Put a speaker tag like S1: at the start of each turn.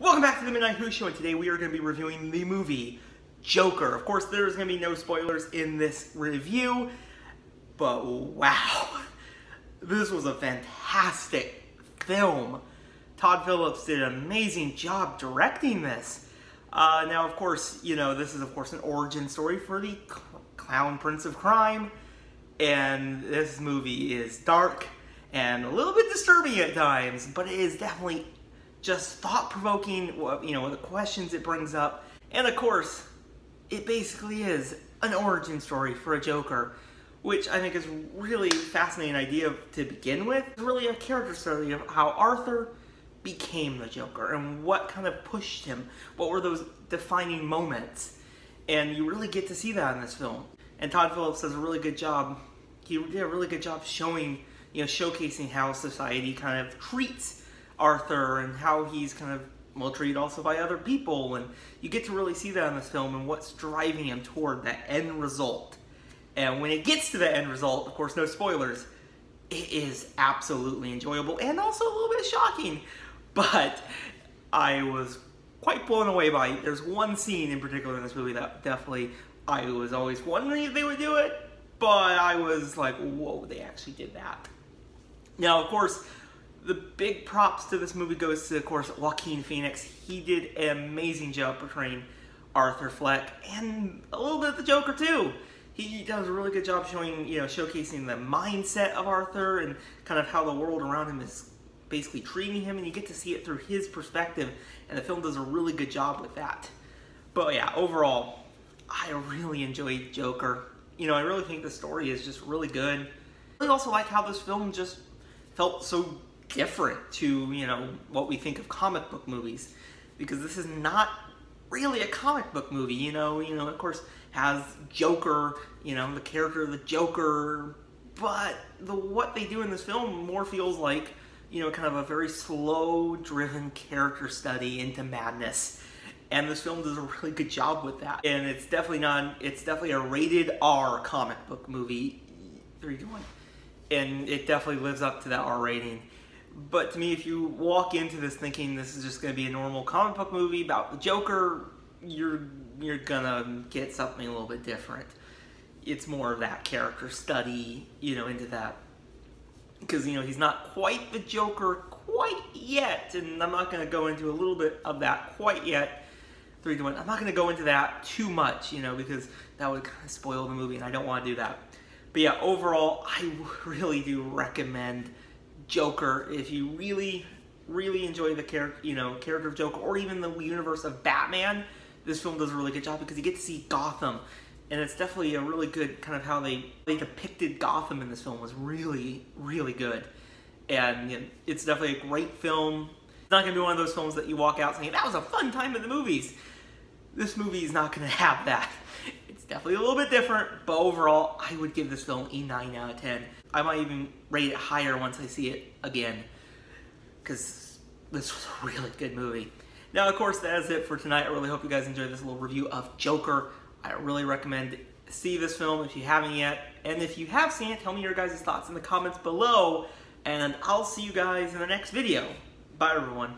S1: Welcome back to the Midnight Who Show, and today we are going to be reviewing the movie Joker. Of course, there's going to be no spoilers in this review, but wow, this was a fantastic film. Todd Phillips did an amazing job directing this. Now, of course, you know, this is, of course, an origin story for the Clown Prince of Crime, and this movie is dark and a little bit disturbing at times, but it is definitely just thought-provoking, you know, the questions it brings up. And of course, it basically is an origin story for a Joker, which I think is really fascinating idea to begin with. It's really a character study of how Arthur became the Joker and what kind of pushed him. What were those defining moments? And you really get to see that in this film. And Todd Phillips does a really good job. He did a really good job showing, you know, showcasing how society kind of treats Arthur and how he's kind of, well, treated also by other people, and you get to really see that in this film and what's driving him toward that end result. And when it gets to the end result, of course, no spoilers, it is absolutely enjoyable and also a little bit shocking, but I was quite blown away by it. There's one scene in particular in this movie that definitely I was always wondering if they would do it, but I was like, whoa, they actually did that. Now, of course, the big props to this movie goes to, of course, Joaquin Phoenix. He did an amazing job portraying Arthur Fleck, and a little bit of the Joker too. He does a really good job showing, you know, showcasing the mindset of Arthur and kind of how the world around him is basically treating him, and you get to see it through his perspective, and the film does a really good job with that. But yeah, overall, I really enjoyed Joker. You know, I really think the story is just really good. I also like how this film just felt so different to, you know, what we think of comic book movies, because this is not really a comic book movie. You know, of course, has Joker, you know, the character of the Joker, but what they do in this film more feels like, you know, kind of a very slow driven character study into madness, and this film does a really good job with that. And it's definitely a rated R comic book movie, 3-1, and it definitely lives up to that R rating. But to me, if you walk into this thinking this is just going to be a normal comic book movie about the Joker, you're gonna get something a little bit different. It's more of that character study, you know, into that. Because, you know, he's not quite the Joker quite yet, and I'm not going to go into a little bit of that quite yet. 3-1. I'm not going to go into that too much, you know, because that would kind of spoil the movie, and I don't want to do that. But yeah, overall, I really do recommend Joker if you really enjoy the character of Joker, or even the universe of Batman. This film does a really good job because you get to see Gotham, and it's definitely a really good kind of how they depicted Gotham in this film was really good. And you know, it's definitely a great film. It's not going to be one of those films that you walk out saying that was a fun time in the movies. This movie is not going to have that. It's definitely a little bit different, but overall, I would give this film a 9 out of 10. I might even rate it higher once I see it again, because this was a really good movie. Now, of course, that is it for tonight. I really hope you guys enjoyed this little review of Joker. I really recommend see this film if you haven't yet, and if you have seen it, tell me your guys' thoughts in the comments below, and I'll see you guys in the next video. Bye, everyone.